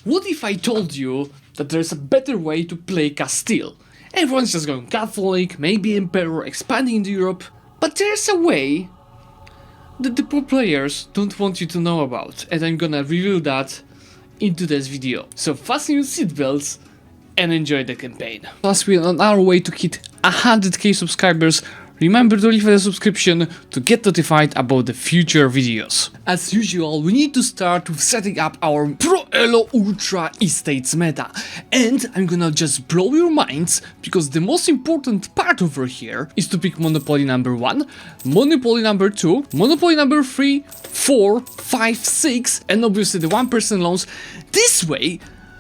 What if I told you that there's a better way to play Castile? Everyone's just going Catholic, maybe Emperor, expanding into Europe, but there's a way that the pro players don't want you to know about, and I'm gonna reveal that in today's video. So fasten your seatbelts and enjoy the campaign. As we're on our way to hit 100k subscribers, remember to leave a subscription to get notified about the future videos. As usual, we need to start with setting up our Pro Elo Ultra Estates meta. And I'm gonna just blow your minds, because the most important part over here is to pick Monopoly number 1, Monopoly number 2, Monopoly number 3, 4, 5, 6, and obviously the 1% loans. This way,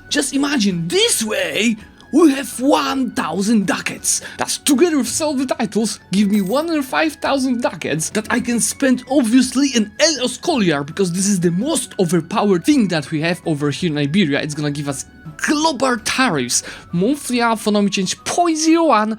just imagine, this way, we have 1000 ducats. That's together with all the titles give me 105,000 ducats that I can spend obviously in Elios Collier, because this is the most overpowered thing that we have over here in Iberia. It's gonna give us global tariffs, monthly autonomy change 0.01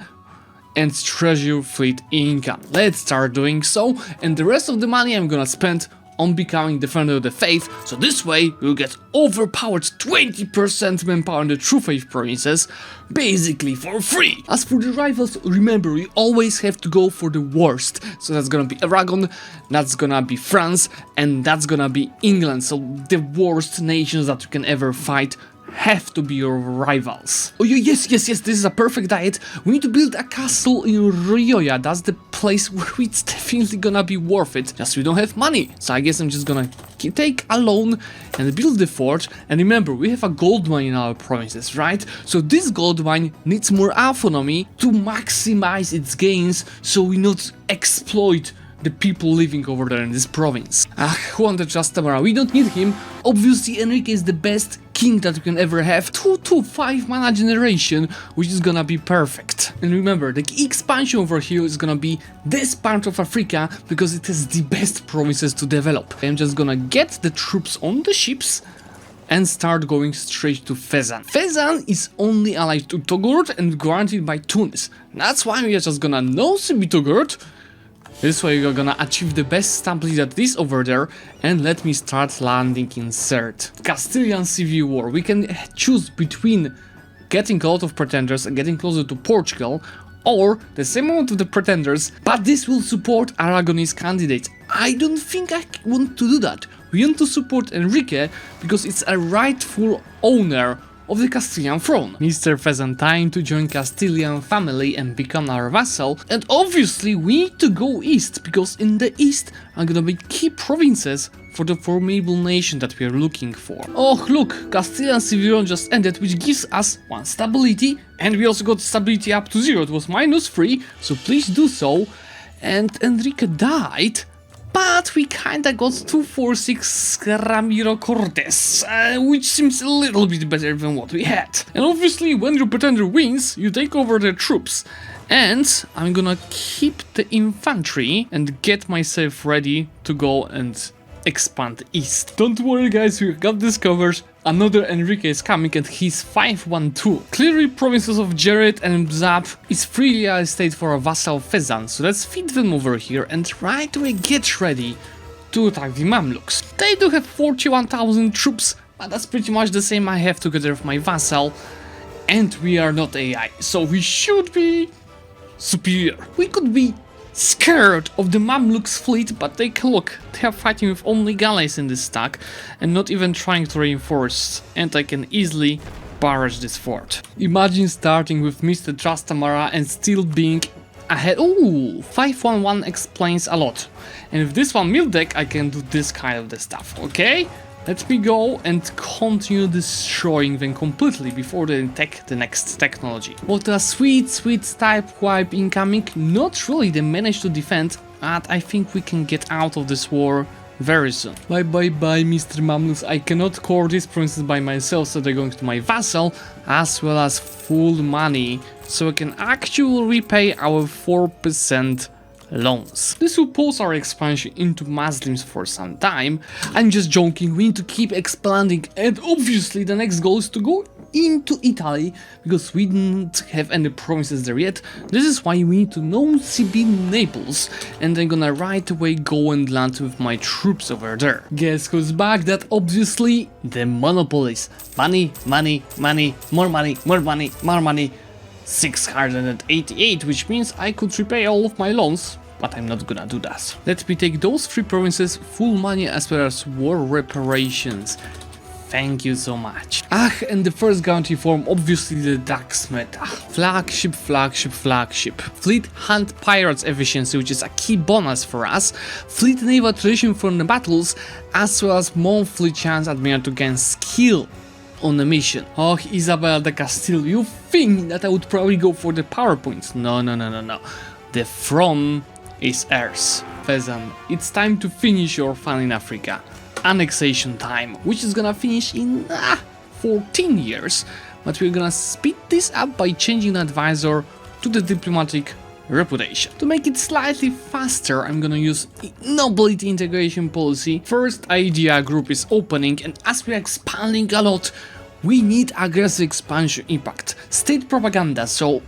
and treasure fleet income. Let's start doing so, and the rest of the money I'm gonna spend on becoming Defender of the Faith, so this way we'll get overpowered 20% manpower in the True Faith provinces, basically for free. As for the rivals, remember, we always have to go for the worst, so that's gonna be Aragon, that's gonna be France, and that's gonna be England, so the worst nations that you can ever fight have to be your rivals. Oh yes, this is a perfect diet. We need to build a castle in Rioja. That's the place where it's definitely gonna be worth it. Just we don't have money, so I guess I'm just gonna take a loan and build the fort. And remember, we have a gold mine in our provinces, right? So this gold mine needs more autonomy to maximize its gains, so we not exploit the people living over there in this province. Who wanted Trastamara? We don't need him. Obviously, Enrique is the best king that we can ever have. 2 to 5 mana generation, which is gonna be perfect. And remember, the expansion over here is gonna be this part of Africa, because it has the best provinces to develop. I'm just gonna get the troops on the ships and start going straight to Fezzan. Fezzan is only allied to Togourt and guaranteed by Tunis. That's why we are just gonna no-CB Togourt. This way you're gonna achieve the best stability that is over there, and let me start landing in third. Castilian Civil War. We can choose between getting a lot of pretenders and getting closer to Portugal, or the same amount of the pretenders, but this will support Aragonese candidates. I don't think I want to do that. We want to support Enrique because it's a rightful owner of the Castilian throne. Mr. Fezzan, time to join Castilian family and become our vassal, and obviously we need to go east, because in the east are gonna be key provinces for the formidable nation that we are looking for. Oh look, Castilian Civil War just ended, which gives us 1 stability, and we also got stability up to 0, it was -3, so please do so. And Enrique died, but we kinda got 246 Ramiro Cortes, which seems a little bit better than what we had. And obviously, when your pretender wins, you take over their troops. And I'm gonna keep the infantry and get myself ready to go and expand east. Don't worry guys, we got this covered. Another Enrique is coming and he's 512. Clearly provinces of Jared and Bzab is freely a state for a vassal Fezzan, so let's feed them over here and right away get ready to attack the Mamluks. They do have 41,000 troops, but that's pretty much the same I have together with my vassal, and we are not AI, so we should be superior. We could be scared of the Mamluks fleet, but take a look, they are fighting with only galleys in this stack and not even trying to reinforce, and I can easily barrage this fort. Imagine starting with Mr. Trastamara and still being ahead. Ooh, 511 explains a lot, and with this one mill deck I can do this kind of the stuff, okay? Let me go and continue destroying them completely before they take the next technology. What a sweet type wipe incoming. Not really, they managed to defend, but I think we can get out of this war very soon. Bye Mr. Mamluks, I cannot core these provinces by myself, so they're going to my vassal, as well as full money, so I can actually repay our 4% loans. This will pause our expansion into Muslims for some time. I'm just joking, we need to keep expanding, and obviously the next goal is to go into Italy, because we didn't have any provinces there yet. This is why we need to non-CB Naples, and I'm gonna right away go and land with my troops over there. Guess who's back? That obviously the monopolies. Money, money, money, more money, more money, more money. 688, which means I could repay all of my loans, but I'm not gonna do that. Let me take those 3 provinces, full money as well as war reparations. Thank you so much. And the first guarantee form, obviously the Dax meta. Flagship, flagship, flagship. Fleet hunt pirates efficiency, which is a key bonus for us. Fleet naval tradition from the battles, as well as monthly chance admiral to gain skill on the mission. Oh, Isabel the Castile, you think that I would probably go for the PowerPoints? No, no, no, no, no. The throne is ours. Fezzan, it's time to finish your fun in Africa. Annexation time, which is gonna finish in 14 years, but we're gonna speed this up by changing the advisor to the diplomatic reputation. To make it slightly faster, I'm gonna use nobility integration policy. First idea group is opening, and as we're expanding a lot, we need aggressive expansion impact. State propaganda, so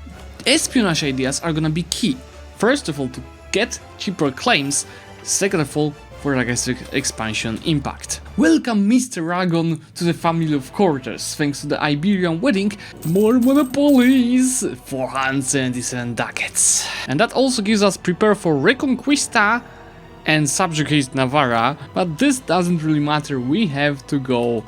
espionage ideas are gonna be key. First of all, to get cheaper claims, second of all, for aggressive expansion impact. Welcome Mr. Aragon to the family of quarters. Thanks to the Iberian wedding, more monopolies, 477 ducats. And that also gives us prepare for Reconquista and subjugate Navarra, but this doesn't really matter, we have to go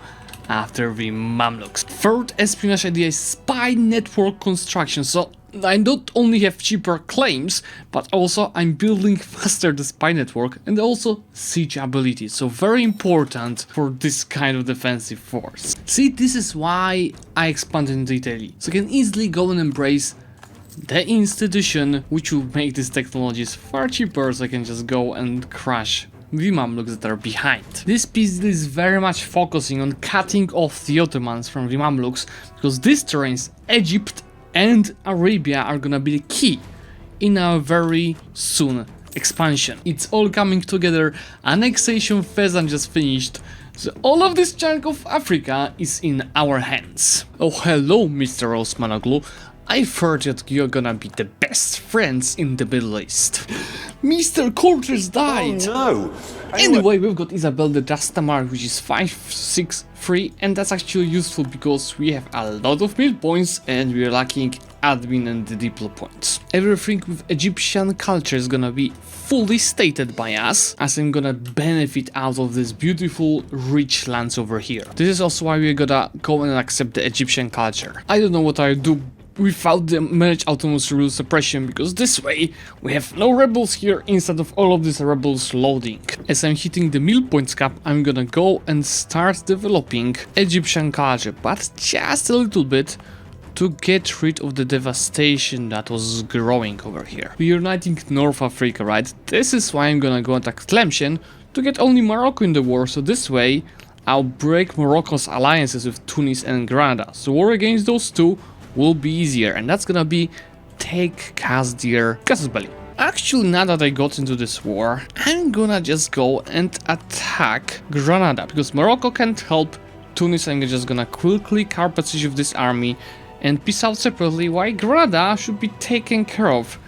after the Mamluks. Third espionage idea is spy network construction, so I not only have cheaper claims, but also I'm building faster the spy network and also siege ability, so very important for this kind of defensive force. See, this is why I expanded into Italy, so I can easily go and embrace the institution, which will make these technologies far cheaper, so I can just go and crush the Mamluks that are behind. This piece is very much focusing on cutting off the Ottomans from the Mamluks, because these terrains, Egypt and Arabia, are gonna be the key in our very soon expansion. It's all coming together. Annexation Fezzan just finished, so all of this chunk of Africa is in our hands. Oh, hello, Mr. Osmanoglu. I heard that you're gonna be the best friends in the Middle East. Mr. Courters died! Oh no! Anyway, we've got Isabel the Dastamar, which is 563, and that's actually useful because we have a lot of mill points and we're lacking admin and the diplo points. Everything with Egyptian culture is gonna be fully stated by us, as I'm gonna benefit out of this beautiful rich lands over here. This is also why we're gonna go and accept the Egyptian culture. I don't know what I do without the managed autonomous rule suppression, because this way we have no rebels here instead of all of these rebels loading. As I'm hitting the mill points cap, I'm gonna go and start developing Egyptian culture, but just a little bit to get rid of the devastation that was growing over here. We're uniting North Africa, right? This is why I'm gonna go attack Tlemcen to get only Morocco in the war, so this way I'll break Morocco's alliances with Tunis and Granada. So war against those two will be easier, and that's gonna be take Kasdir, Casus Belli. Actually, now that I got into this war, I'm gonna just go and attack Granada, because Morocco can't help Tunis. I'm just gonna quickly carpet siege of this army and peace out separately, while Granada should be taken care of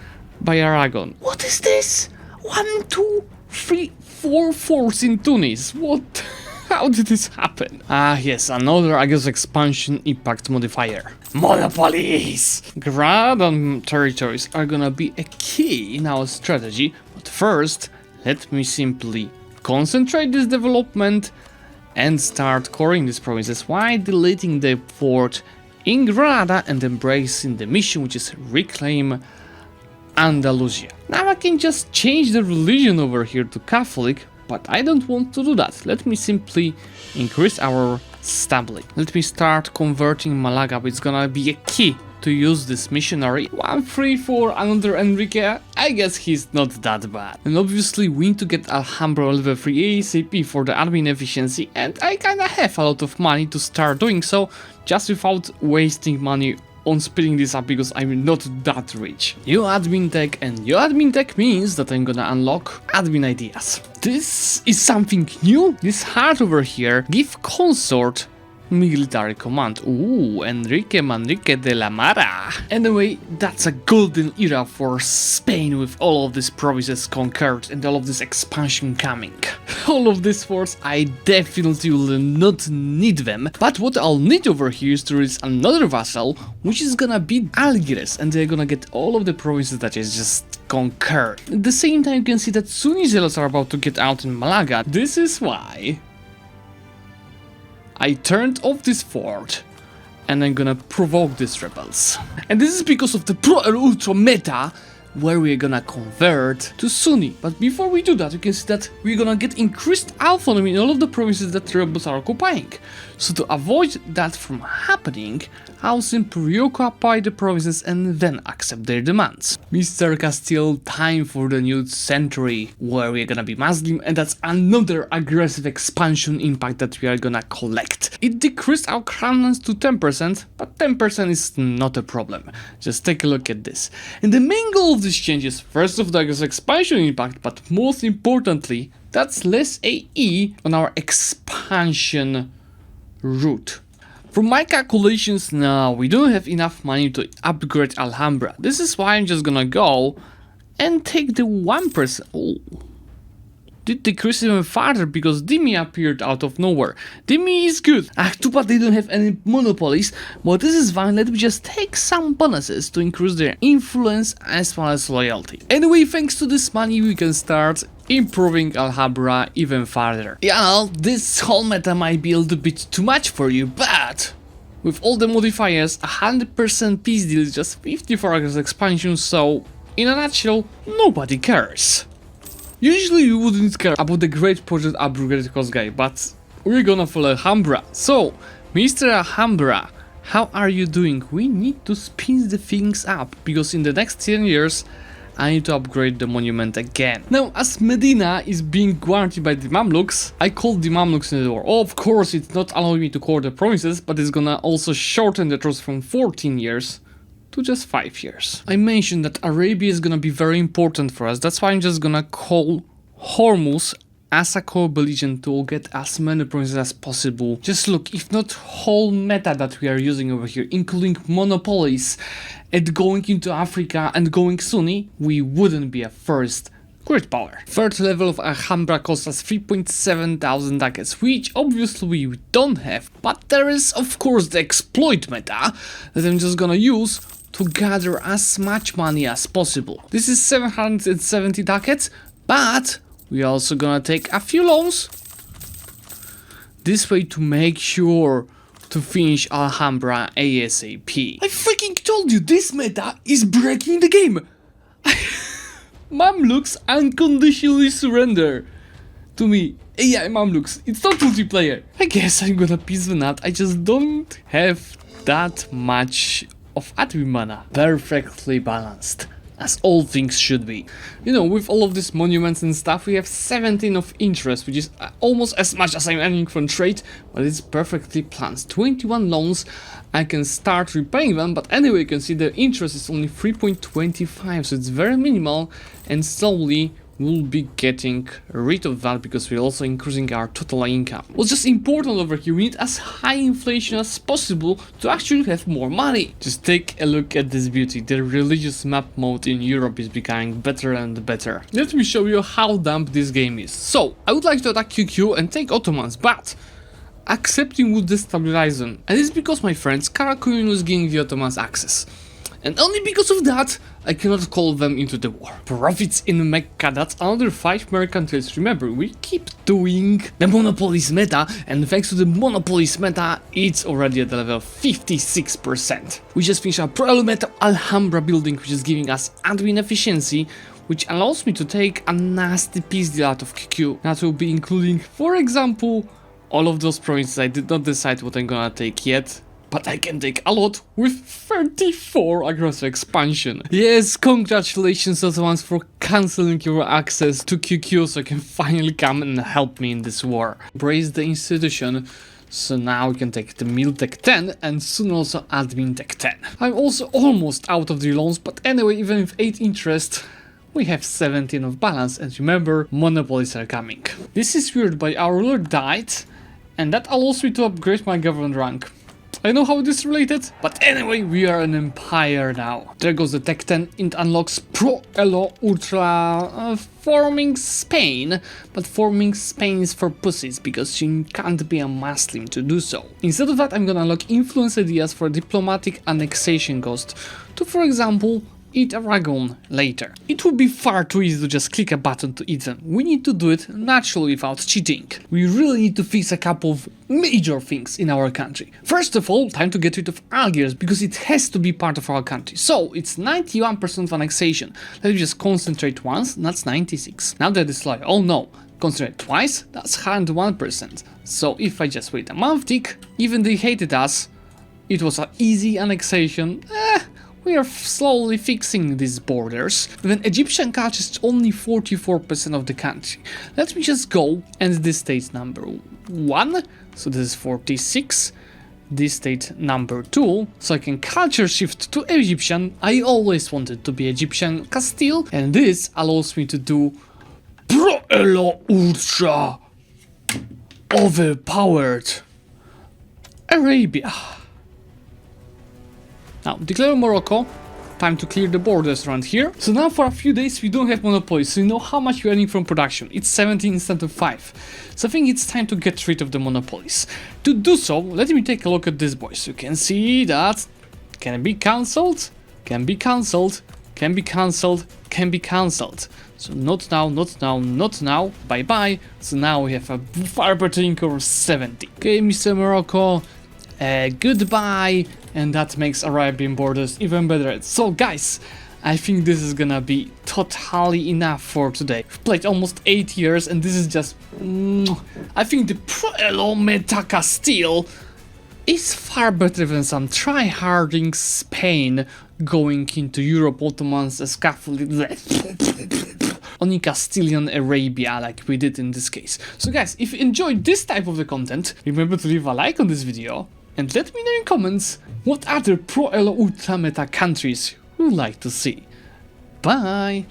by Aragon. What is this? 1, 2, 3, 4 forts in Tunis. What? How did this happen? Ah yes, another aggressive expansion impact modifier. Monopolies! Granada territories are gonna be a key in our strategy, but first, let me simply concentrate this development and start coring these provinces while deleting the fort in Granada and embracing the mission, which is reclaim Andalusia. Now I can just change the religion over here to Catholic, but I don't want to do that. Let me simply increase our stability. Let me start converting Malaga. It's gonna be a key to use this missionary. 134 another Enrique. I guess he's not that bad. And obviously we need to get Alhambra level 3 ASAP for the admin efficiency, and I kinda have a lot of money to start doing so, just without wasting money on speeding this up, because I'm not that rich. New admin tech, and new admin tech means that I'm gonna unlock admin ideas. This is something new. This heart over here give consort military command. Ooh, Enrique Manrique de la Mara. Anyway, that's a golden era for Spain with all of these provinces conquered and all of this expansion coming. All of these forts, I definitely will not need them, but what I'll need over here is to release another vassal, which is gonna be Algiers, and they're gonna get all of the provinces that is just conquered. At the same time, you can see that Sunni zealots are about to get out in Malaga. This is why I turned off this fort and I'm gonna provoke these rebels. And this is because of the pro and ultra meta where we're gonna convert to Sunni. But before we do that, you can see that we're gonna get increased autonomy in all of the provinces that the rebels are occupying. So to avoid that from happening, I'll simply reoccupy the provinces and then accept their demands. Mr. Castile, time for the new century where we're gonna be Muslim, and that's another aggressive expansion impact that we are gonna collect. It decreased our crown to 10%, but 10% is not a problem. Just take a look at this. And the main goal of this change is first of all aggressive expansion impact, but most importantly, that's less AE on our expansion route. From my calculations now, we don't have enough money to upgrade Alhambra. This is why I'm just gonna go and take the 1%. Oh. Did decrease even further because Dimi appeared out of nowhere. Dimi is good. Too bad they don't have any monopolies, but this is fine. Let me just take some bonuses to increase their influence as well as loyalty. Anyway, thanks to this money, we can start improving Alhambra even further. Yeah, this whole meta might be a little bit too much for you, but with all the modifiers, 100% peace deal is just 54 aggressive expansion, so in a nutshell, nobody cares. Usually you wouldn't care about the great project upgrade cost guy, but we're gonna follow Alhambra. So, Mr. Alhambra, how are you doing? We need to speed the things up, because in the next 10 years, I need to upgrade the monument again. Now, as Medina is being guaranteed by the Mamluks, I called the Mamluks in the war. Of course, it's not allowing me to core the provinces, but it's gonna also shorten the truce from 14 years to just 5 years. I mentioned that Arabia is gonna be very important for us. That's why I'm just gonna call Hormuz as a co-belligerent to get as many provinces as possible. Just look, if not whole meta that we are using over here, including monopolies and going into Africa and going Sunni, we wouldn't be a first great power. Third level of Alhambra costs us 3,700 ducats, which obviously we don't have, but there is of course the exploit meta that I'm just gonna use to gather as much money as possible. This is 770 ducats, but we're also gonna take a few loans this way to make sure to finish Alhambra ASAP. I freaking told you, this meta is breaking the game! Mamluks unconditionally surrender to me. Yeah, Mamluks, it's not multiplayer. I guess I'm gonna piece the nut, I just don't have that much of admin mana. Perfectly balanced, as all things should be. You know, with all of these monuments and stuff, we have 17 of interest, which is almost as much as I'm earning from trade, but it's perfectly planned. 21 loans, I can start repaying them, but anyway, you can see the interest is only 3.25, so it's very minimal, and slowly we'll be getting rid of that because we're also increasing our total income. What's just important over here, we need as high inflation as possible to actually have more money. Just take a look at this beauty. The religious map mode in Europe is becoming better and better. Let me show you how dumb this game is. So, I would like to attack QQ and take Ottomans, but accepting would destabilize them. And it's because my friends Karakoyun was giving the Ottomans access. And only because of that, I cannot call them into the war. Profits in Mecca, that's another 5 mercantiles. Remember, we keep doing the monopolies meta, and thanks to the monopolies meta, it's already at the level of 56%. We just finished our pro meta Alhambra building, which is giving us admin efficiency, which allows me to take a nasty piece deal out of QQ. That will be including, for example, all of those provinces. I did not decide what I'm gonna take yet, but I can take a lot with 34 aggressive expansion. Yes, congratulations Ottomans for cancelling your access to QQ so you can finally come and help me in this war. Embrace the institution, so now we can take the Mil Tech 10 and soon also Admin Tech 10. I'm also almost out of the loans, but anyway, even with 8 interest, we have 17 of balance, and remember, monopolies are coming. This is weird, but our ruler died, And that allows me to upgrade my government rank. I know how this is related, but anyway, we are an empire now. There goes the Tech 10, it unlocks Pro Elo Ultra forming Spain, but forming Spain is for pussies, because you can't be a Muslim to do so. Instead of that, I'm gonna unlock influence ideas for diplomatic annexation cost to, for example, eat Aragon later. It would be far too easy to just click a button to eat them. We need to do it naturally without cheating. We really need to fix a couple of major things in our country. First of all, time to get rid of Algiers, because it has to be part of our country. So it's 91% of annexation. Let me just concentrate once, that's 96. Now that is like, oh no, concentrate twice, that's 101%. So if I just wait a month tick, even they hated us, it was an easy annexation. We are slowly fixing these borders. Then Egyptian culture is only 44% of the country. Let me just go and this state number 1. So this is 46. This state number 2. So I can culture shift to Egyptian. I always wanted to be Egyptian Castile. And this allows me to do Pro Elo Ultra overpowered Arabia. Now, declare Morocco, time to clear the borders around here. So now for a few days we don't have monopolies, so you know how much you're earning from production. It's 17 instead of 5. So I think it's time to get rid of the monopolies. To do so, let me take a look at this, boys. You can see that can be cancelled, can be cancelled, can be cancelled, can be cancelled. So not now, not now, not now, bye bye. So now we have a far better income of 70. Okay, Mr. Morocco, goodbye. And that makes Arabian borders even better. So guys, I think this is gonna be totally enough for today. We've played almost 8 years and this is just... I think the Pro Elo Meta Castile is far better than some try-harding Spain going into Europe, Ottomans, a scaffold... only Castilian Arabia like we did in this case. So guys, if you enjoyed this type of the content, remember to leave a like on this video. And let me know in comments what other Pro Elo Ultra Meta countries you would like to see. Bye!